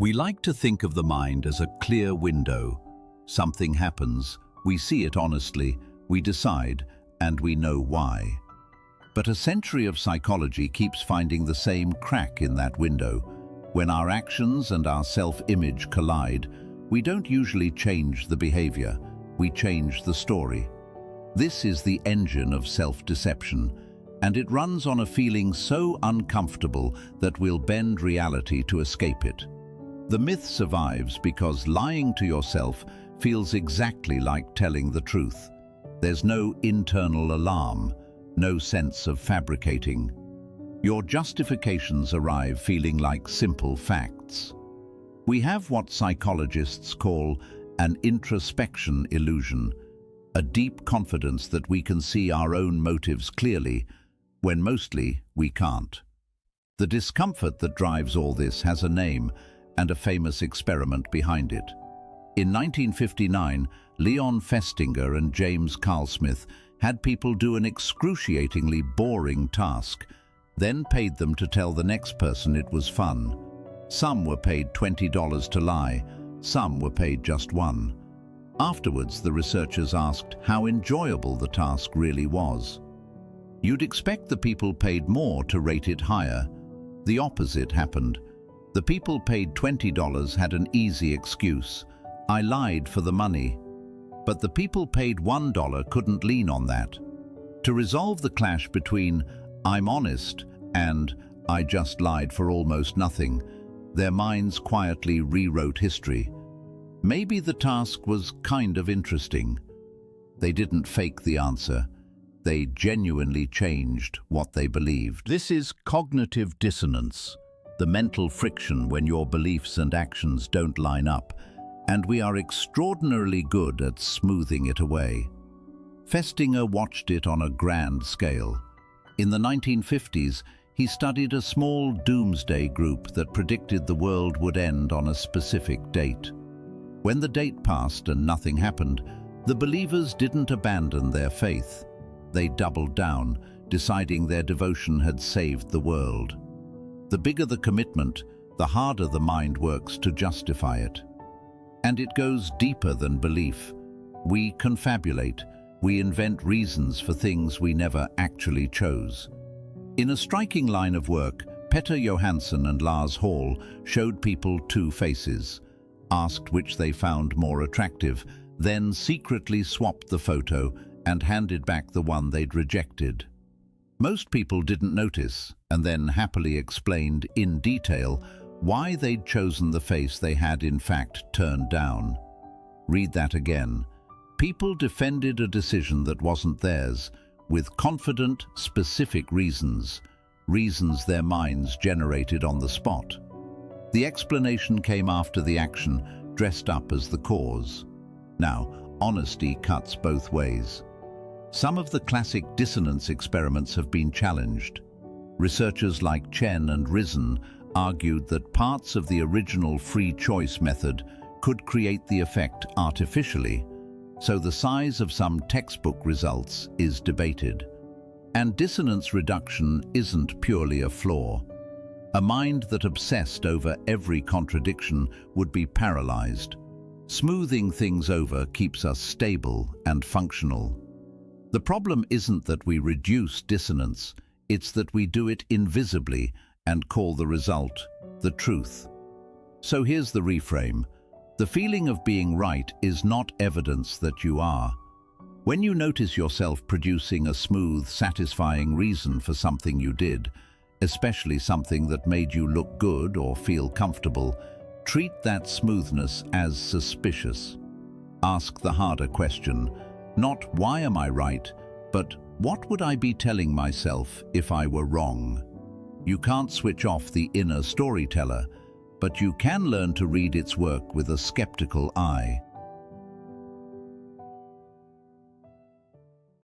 We like to think of the mind as a clear window. Something happens, we see it honestly, we decide, and we know why. But a century of psychology keeps finding the same crack in that window. When our actions and our self-image collide, we don't usually change the behavior, we change the story. This is the engine of self-deception, and it runs on a feeling so uncomfortable that we'll bend reality to escape it. The myth survives because lying to yourself feels exactly like telling the truth. There's no internal alarm, no sense of fabricating. Your justifications arrive feeling like simple facts. We have what psychologists call an introspection illusion, a deep confidence that we can see our own motives clearly, when mostly we can't. The discomfort that drives all this has a name and a famous experiment behind it. In 1959, Leon Festinger and James Carlsmith had people do an excruciatingly boring task, then paid them to tell the next person it was fun. Some were paid $20 to lie, some were paid just $1. Afterwards, the researchers asked how enjoyable the task really was. You'd expect the people paid more to rate it higher. The opposite happened. The people paid $20 had an easy excuse. I lied for the money. But the people paid $1 couldn't lean on that. To resolve the clash between I'm honest and I just lied for almost nothing, their minds quietly rewrote history. Maybe the task was kind of interesting. They didn't fake the answer. They genuinely changed what they believed. This is cognitive dissonance, the mental friction when your beliefs and actions don't line up, and we are extraordinarily good at smoothing it away. Festinger watched it on a grand scale. In the 1950s, he studied a small doomsday group that predicted the world would end on a specific date. When the date passed and nothing happened, the believers didn't abandon their faith. They doubled down, deciding their devotion had saved the world. The bigger the commitment, the harder the mind works to justify it. And it goes deeper than belief. We confabulate. We invent reasons for things we never actually chose. In a striking line of work, Petter Johansson and Lars Hall showed people two faces, asked which they found more attractive, then secretly swapped the photo and handed back the one they'd rejected. Most people didn't notice, and then happily explained in detail why they'd chosen the face they had in fact turned down. Read that again. People defended a decision that wasn't theirs, with confident, specific reasons their minds generated on the spot. The explanation came after the action, dressed up as the cause. Now, honesty cuts both ways. Some of the classic dissonance experiments have been challenged. Researchers like Chen Risen argued that parts of the original free choice method could create the effect artificially, so the size of some textbook results is debated. And dissonance reduction isn't purely a flaw. A mind that obsessed over every contradiction would be paralyzed. Smoothing things over keeps us stable and functional. The problem isn't that we reduce dissonance, it's that we do it invisibly and call the result the truth. So here's the reframe. The feeling of being right is not evidence that you are. When you notice yourself producing a smooth, satisfying reason for something you did, especially something that made you look good or feel comfortable, treat that smoothness as suspicious. Ask the harder question, not why am I right, but what would I be telling myself if I were wrong? You can't switch off the inner storyteller, but you can learn to read its work with a skeptical eye.